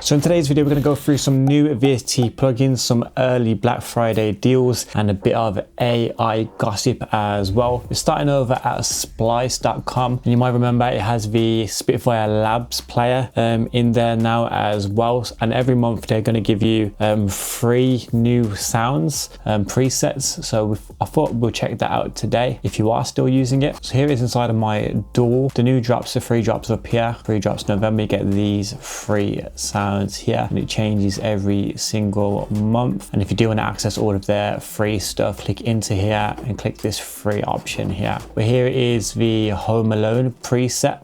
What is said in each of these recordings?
So in today's video, we're going to go through some new VST plugins, some early Black Friday deals, and a bit of AI gossip as well. We're starting over at splice.com, and you might remember it has the Spitfire Labs player in there now as well. And every month they're going to give you 3 new sounds, presets. So I thought we'll check that out today if you are still using it. So here it is inside of my DAW. The new drops, the 3 drops up here. 3 drops November, you get these 3 sounds here, and it changes every single month. And if you do want to access all of their free stuff, click into here and click this free option here. But here is the Home Alone preset.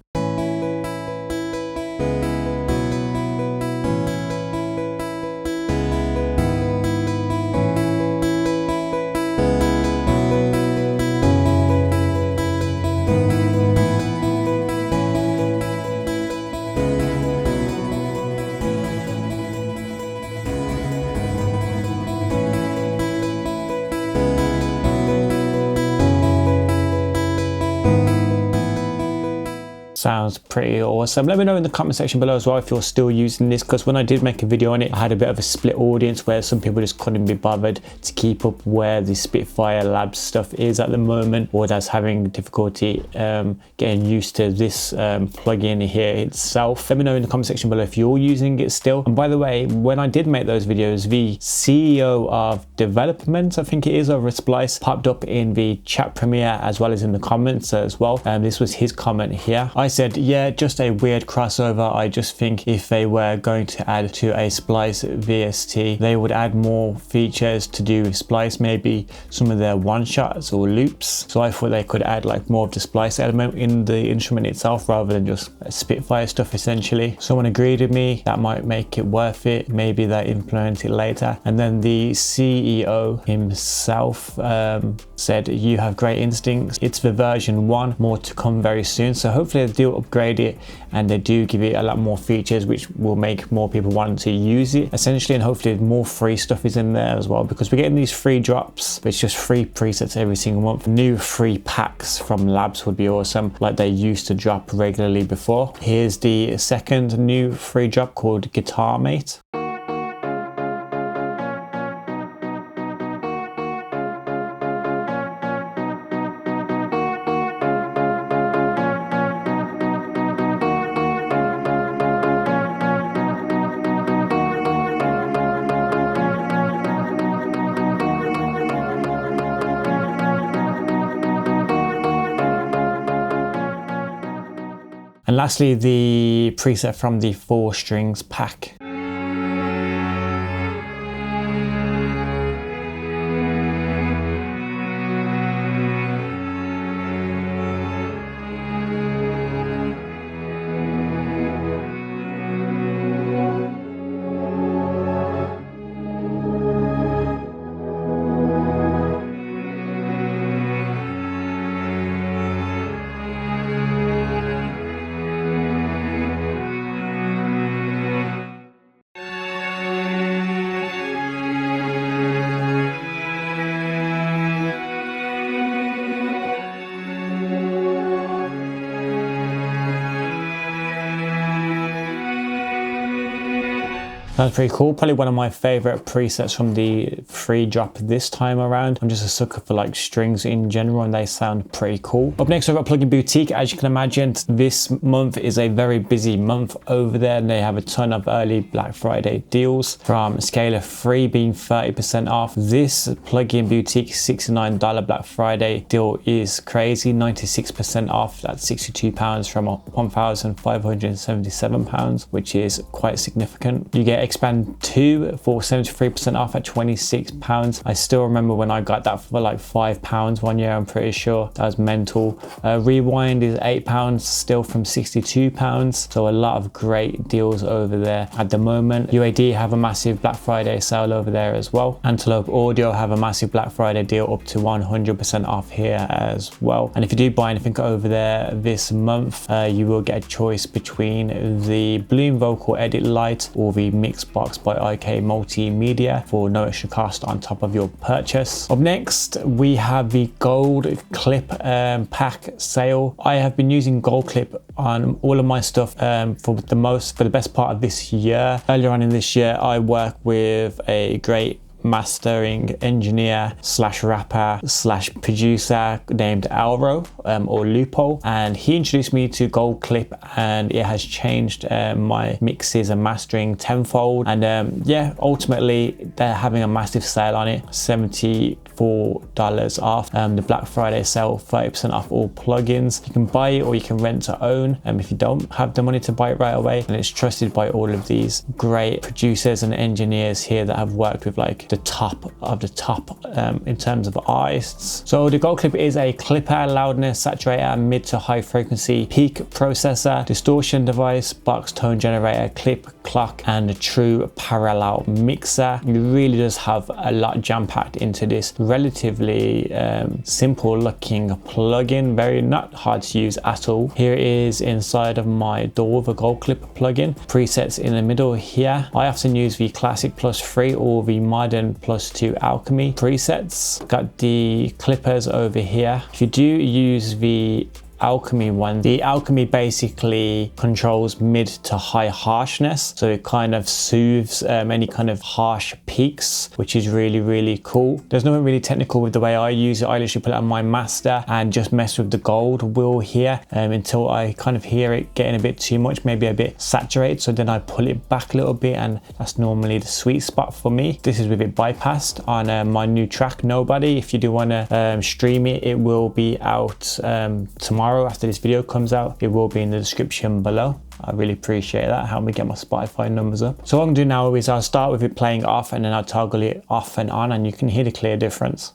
Sounds pretty awesome. Let me know in the comment section below as well if you're still using this, because when I did make a video on it, I had a bit of a split audience where some people just couldn't be bothered to keep up where the Spitfire Labs stuff is at the moment, or that's having difficulty getting used to this plugin here itself. Let me know in the comment section below if you're using it still. And by the way, when I did make those videos, the CEO of development, I think it is, over at Splice, popped up in the chat premiere as well as in the comments as well. This was his comment here. I said, yeah, just a weird crossover. I just think if they were going to add to a Splice VST, they would add more features to do with Splice, maybe some of their one-shots or loops. So I thought they could add like more of the Splice element in the instrument itself rather than just Spitfire stuff essentially. Someone agreed with me, that might make it worth it. Maybe they implement it later. And then the CEO himself said, you have great instincts. It's the version 1, more to come very soon. So hopefully they do upgrade it and they do give it a lot more features which will make more people want to use it essentially, and hopefully more free stuff is in there as well, because we're getting these free drops, but it's just free presets every single month. New free packs from Labs would be awesome, like they used to drop regularly before. Here's the second new free drop called Guitar Mate. And lastly, the preset from the 4 strings pack. That's pretty cool. Probably one of my favorite presets from the free drop this time around. I'm just a sucker for like strings in general, and they sound pretty cool. Up next, I've got Plugin Boutique. As you can imagine, this month is a very busy month over there, and they have a ton of early Black Friday deals, from Scalar 3 being 30% off. This Plugin Boutique $69 Black Friday deal is crazy, 96% off. That's £62 from £1,577, which is quite significant. You get Expand 2 for 73% off at £26. I still remember when I got that for like £5 one year, I'm pretty sure. That was mental. Rewind is £8 still from £62. So a lot of great deals over there at the moment. UAD have a massive Black Friday sale over there as well. Antelope Audio have a massive Black Friday deal up to 100% off here as well. And if you do buy anything over there this month, you will get a choice between the Bloom Vocal Edit Lite or the Mix mix box by IK Multimedia for no extra cost on top of your purchase. Up next, we have the gold clip pack sale. I have been using gold clip on all of my stuff for the best part of this year. Earlier on in this year, I work with a great mastering engineer slash rapper slash producer named Alro or Lupo, and he introduced me to gold clip, and it has changed my mixes and mastering tenfold. And yeah, ultimately they're having a massive sale on it, $74 off. The Black Friday sale, 30% off all plugins. You can buy it or you can rent to own. If you don't have the money to buy it right away, and it's trusted by all of these great producers and engineers here that have worked with like the top of the top in terms of artists. So the gold clip is a clipper, loudness saturator, mid to high frequency peak processor, distortion device, box tone generator, clip, clock, and a true parallel mixer. It really does have a lot jam packed into this relatively simple looking plugin, very not hard to use at all. Here is inside of my door, the gold clip plugin. Presets in the middle here. I often use the classic +3 or the modern +2 alchemy presets. Got the clippers over here. If you do use the alchemy one, the alchemy basically controls mid to high harshness, so it kind of soothes any kind of harsh peaks, which is really cool. There's nothing really technical with the way I use it. I literally put it on my master and just mess with the gold wheel here until I kind of hear it getting a bit too much, maybe a bit saturated, so then I pull it back a little bit, and that's normally the sweet spot for me. This is with it bypassed on my new track Nobody. If you do want to stream it, it will be out tomorrow after this video comes out. It will be in the description below. I really appreciate that, help me get my Spotify numbers up. So what I'm gonna do now is I'll start with it playing off, and then I'll toggle it off and on, and you can hear the clear difference.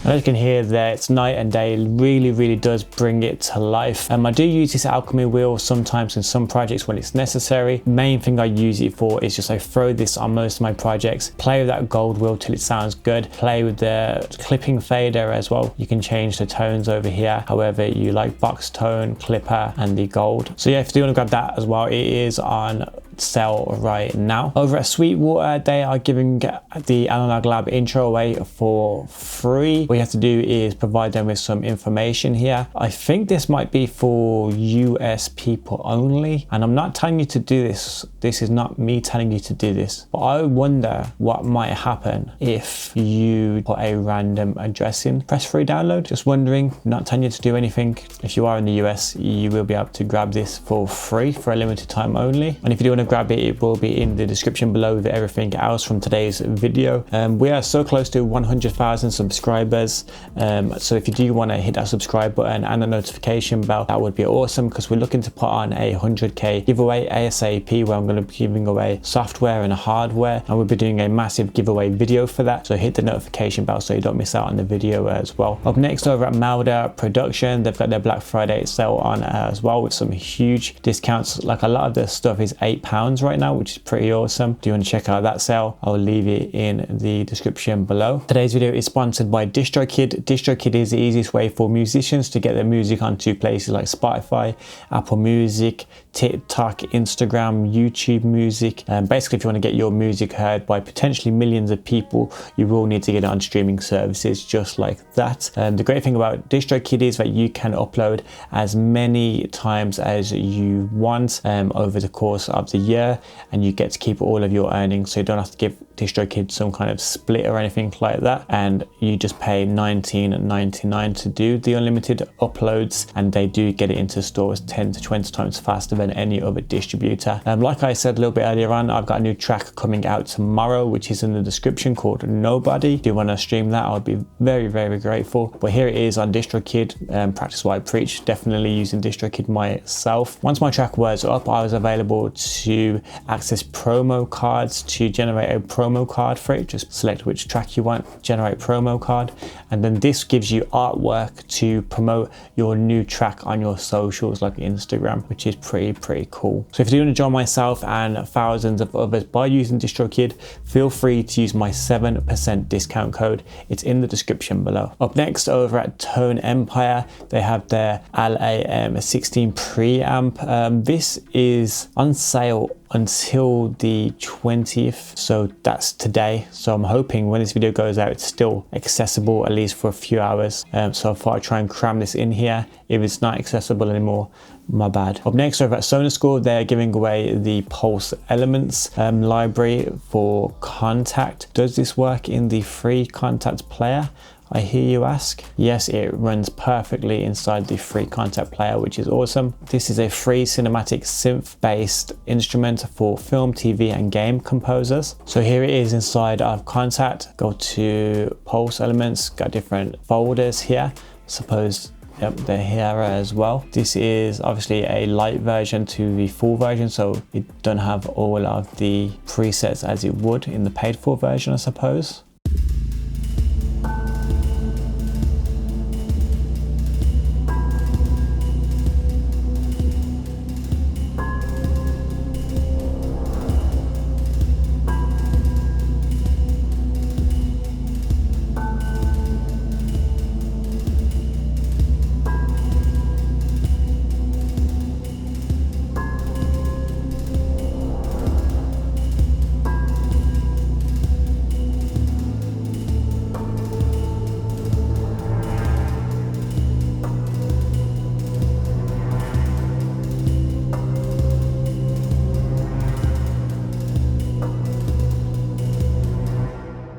As you can hear there, it's night and day. It really does bring it to life. I do use this alchemy wheel sometimes in some projects when it's necessary. Main thing I use it for is just I throw this on most of my projects, play with that gold wheel till it sounds good, play with the clipping fader as well. You can change the tones over here however you like, box tone, clipper, and the gold. So yeah, if you do want to grab that as well, it is on sale right now. Over at Sweetwater, they are giving the Analog Lab intro away for free. What you have to do is provide them with some information here. I think this might be for US people only, and I'm not telling you to do this. This is not me telling you to do this, but I wonder what might happen if you put a random address in. Press free download. Just wondering, not telling you to do anything. If you are in the US, you will be able to grab this for free for a limited time only. And if you do want to grab it, it will be in the description below with everything else from today's video. We are so close to 100,000 subscribers, so if you do want to hit that subscribe button and the notification bell, that would be awesome, because we're looking to put on a 100k giveaway ASAP, where I'm going to be giving away software and hardware, and we'll be doing a massive giveaway video for that, so hit the notification bell so you don't miss out on the video as well. Up next, over at Melda Production, they've got their Black Friday sale on as well with some huge discounts. Like a lot of their stuff is £8 right now, which is pretty awesome. Do you want to check out that sale? I'll leave it in the description below. Today's video is sponsored by DistroKid. DistroKid is the easiest way for musicians to get their music onto places like Spotify, Apple Music, TikTok, Instagram, YouTube Music. Basically, if you want to get your music heard by potentially millions of people, you will need to get it on streaming services just like that. The great thing about DistroKid is that you can upload as many times as you want over the course of the year, and you get to keep all of your earnings, so you don't have to give DistroKid some kind of split or anything like that, and you just pay $19.99 to do the unlimited uploads, and they do get it into stores 10 to 20 times faster than any other distributor. Like I said a little bit earlier on, I've got a new track coming out tomorrow, which is in the description, called Nobody. If you want to stream that, I'll be very, very grateful. But here it is on DistroKid, practice what I preach, definitely using DistroKid myself. Once my track was up, I was available to access promo cards to generate a promo card for it. Just select which track you want, generate promo card, and then this gives you artwork to promote your new track on your socials like Instagram, which is pretty cool. So if you want to join myself and thousands of others by using DistroKid, feel free to use my 7% discount code. It's in the description below. Up next, over at Tone Empire, they have their LAM16 preamp. This is on sale until the 20th, so that's today. So I'm hoping when this video goes out, it's still accessible at least for a few hours. So I thought I'd try and cram this in here. If it's not accessible anymore, my bad. Up next, over at Sonoscore, they're giving away the Pulse Elements library for Kontakt. Does this work in the free Kontakt player, I hear you ask? Yes, it runs perfectly inside the free Kontakt player, which is awesome. This is a free cinematic synth-based instrument for film, TV, and game composers. So here it is inside of Kontakt. Go to Pulse Elements, got different folders here. Suppose, yep, they're here as well. This is obviously a light version to the full version, so it don't have all of the presets as it would in the paid for version, I suppose.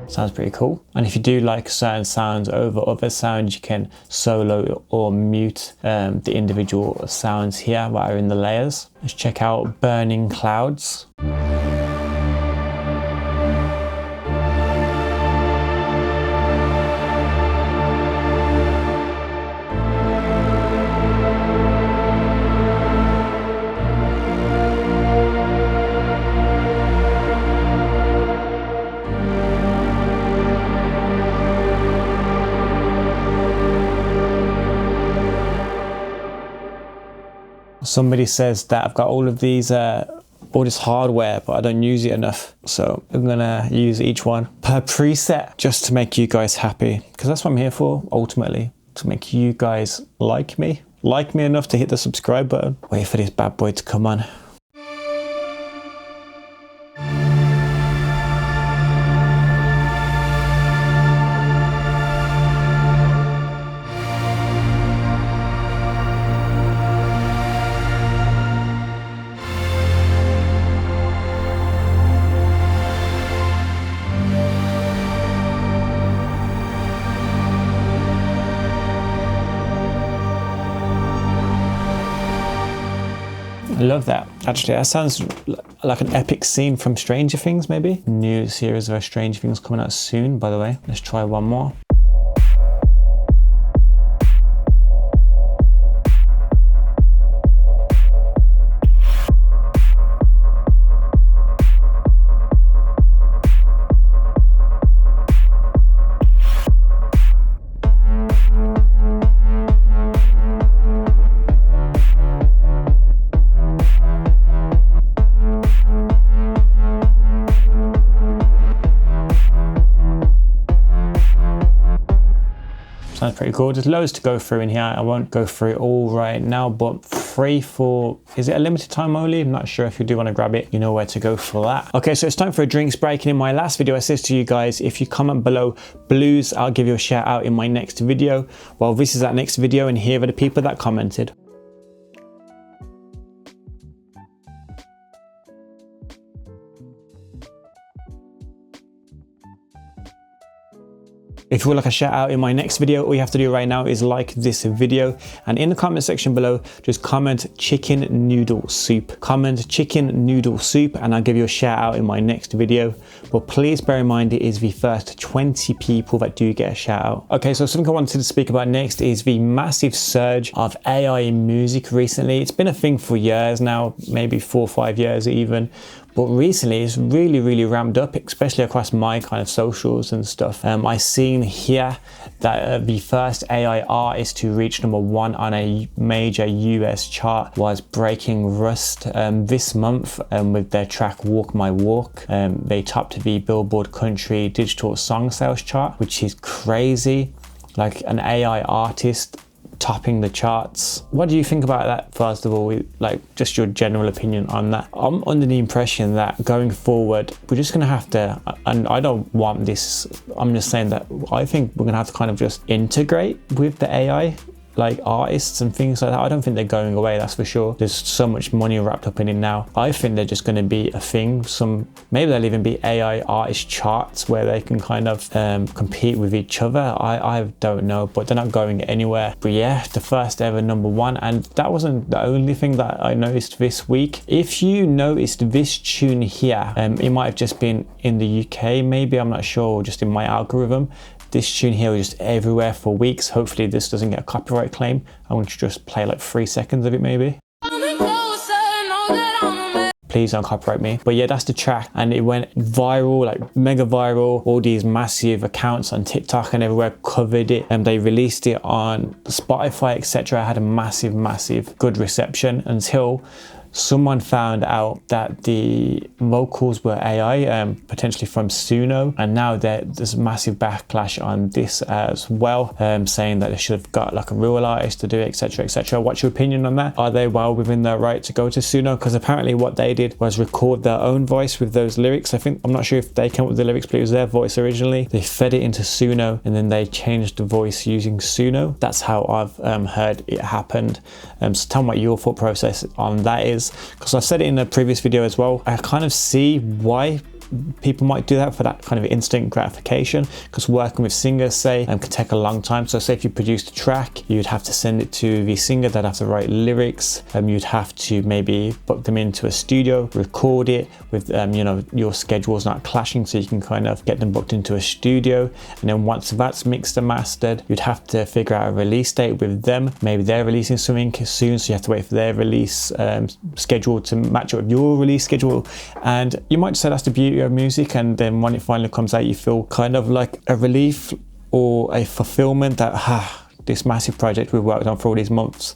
Sounds pretty cool. And if you do like certain sounds over other sounds, you can solo or mute the individual sounds here that are in the layers. Let's check out Burning Clouds. Somebody says that I've got all of these, all this hardware, but I don't use it enough. So I'm gonna use each one per preset just to make you guys happy, because that's what I'm here for, ultimately, to make you guys like me enough to hit the subscribe button. Wait for this bad boy to come on. I love that. Actually, that sounds like an epic scene from Stranger Things, maybe. New series of Stranger Things coming out soon, by the way. Let's try one more. Sounds pretty cool. There's loads to go through in here. I won't go through it all right now, but free for, is it a limited time only? I'm not sure. If you do want to grab it, you know where to go for that. Okay, so it's time for a drinks break. And in my last video, I said to you guys, if you comment below blues, I'll give you a shout out in my next video. Well, this is that next video, and here are the people that commented. If you would like a shout out in my next video, all you have to do right now is like this video, and in the comment section below, just comment chicken noodle soup. Comment chicken noodle soup and I'll give you a shout out in my next video. But please bear in mind it is the first 20 people that do get a shout out. Okay, so something I wanted to speak about next is the massive surge of AI in music recently. It's been a thing for years now, maybe 4 or 5 years even. But recently it's really ramped up, especially across my kind of socials and stuff. I seen here that the first AI artist to reach #1 on a major US chart was Breaking Rust this month with their track Walk My Walk. They topped the Billboard Country Digital Song Sales chart, which is crazy. Like an AI artist topping the charts. What do you think about that, first of all? Like, just your general opinion on that. I'm under the impression that going forward, we're just gonna have to, and I don't want this, I'm just saying that I think we're gonna have to kind of just integrate with the AI, like artists and things like that. I don't think they're going away, that's for sure. There's so much money wrapped up in it now. I think they're just going to be a thing. Maybe there'll even be AI artist charts where they can kind of compete with each other. I don't know, but they're not going anywhere. But yeah, the first ever #1, and that wasn't the only thing that I noticed this week. If you noticed this tune here, it might have just been in the UK, maybe, I'm not sure, or just in my algorithm. This tune here was just everywhere for weeks. Hopefully this doesn't get a copyright claim. I want to just play like 3 seconds of it maybe. Please don't copyright me. But yeah, that's the track, and it went viral, like mega viral. All these massive accounts on TikTok and everywhere covered it, and they released it on Spotify, etc. Had a massive good reception until someone found out that the vocals were AI, potentially from Suno, and now there's massive backlash on this as well, saying that they should have got like a real artist to do it, etc, etc. What's your opinion on that? Are they well within their right to go to Suno? Because apparently what they did was record their own voice with those lyrics. I'm not sure if they came up with the lyrics, but it was their voice originally. They fed it into Suno and then they changed the voice using Suno. That's how I've heard it happened. So tell me what your thought process on that is, because I said it in a previous video as well. I kind of see why people might do that, for that kind of instant gratification, because working with singers, say, can take a long time. So say if you produced a track, you'd have to send it to the singer, they'd have to write lyrics, you'd have to maybe book them into a studio, record it with you know, your schedule's not clashing, so you can kind of get them booked into a studio. And then once that's mixed and mastered, you'd have to figure out a release date with them. Maybe they're releasing something soon, so you have to wait for their release schedule to match up with your release schedule. And you might say that's the beauty of music, and then when it finally comes out, you feel kind of like a relief or a fulfillment that this massive project we've worked on for all these months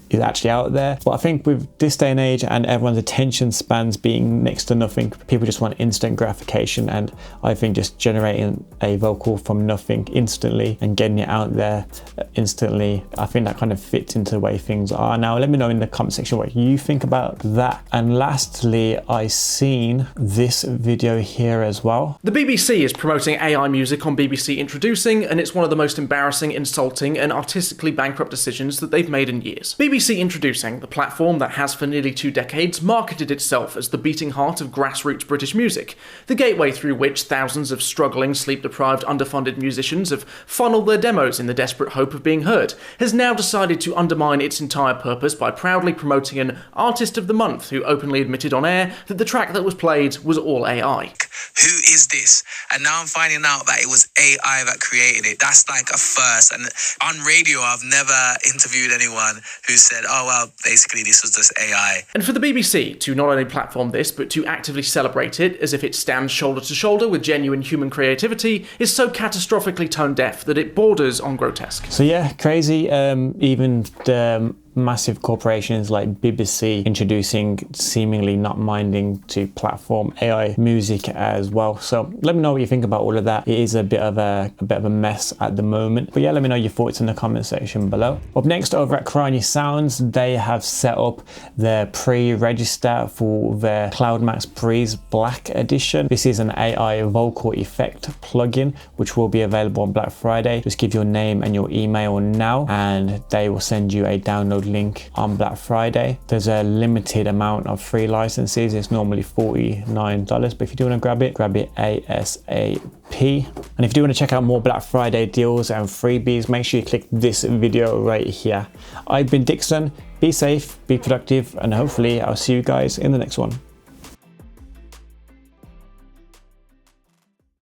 is actually out there. But I think with this day and age and everyone's attention spans being next to nothing, people just want instant gratification, and I think just generating a vocal from nothing instantly and getting it out there instantly, I think that kind of fits into the way things are now. Let me know in the comment section what you think about that. And lastly, I seen this video here as well. The BBC is promoting AI music on BBC Introducing, and it's one of the most embarrassing, insulting and artistically bankrupt decisions that they've made in years. BBC Introducing, the platform that has for nearly 2 decades marketed itself as the beating heart of grassroots British music, the gateway through which thousands of struggling, sleep-deprived, underfunded musicians have funneled their demos in the desperate hope of being heard, has now decided to undermine its entire purpose by proudly promoting an Artist of the Month who openly admitted on air that the track that was played was all AI. Who is this? And now I'm finding out that it was AI that created it. That's like a first. And on radio, I've never interviewed anyone who said, oh, well, basically this was just AI. And for the BBC to not only platform this, but to actively celebrate it as if it stands shoulder to shoulder with genuine human creativity is so catastrophically tone deaf that it borders on grotesque. So yeah, crazy. Even the massive corporations like BBC introducing, seemingly not minding to platform AI music as well. So let me know what you think about all of that. It is a bit of a mess at the moment, but yeah, let me know your thoughts in the comment section below. Up next, over at Karanyi Sounds, they have set up their pre-register for their CloudMax Breeze Black Edition. This is an AI vocal effect plugin which will be available on Black Friday. Just give your name and your email now and they will send you a download download link on Black Friday. There's a limited amount of free licenses. It's normally $49, but if you do want to grab it ASAP. And if you do want to check out more Black Friday deals and freebies, make sure you click this video right here. I've been Dixon. Be safe, be productive, and hopefully I'll see you guys in the next one.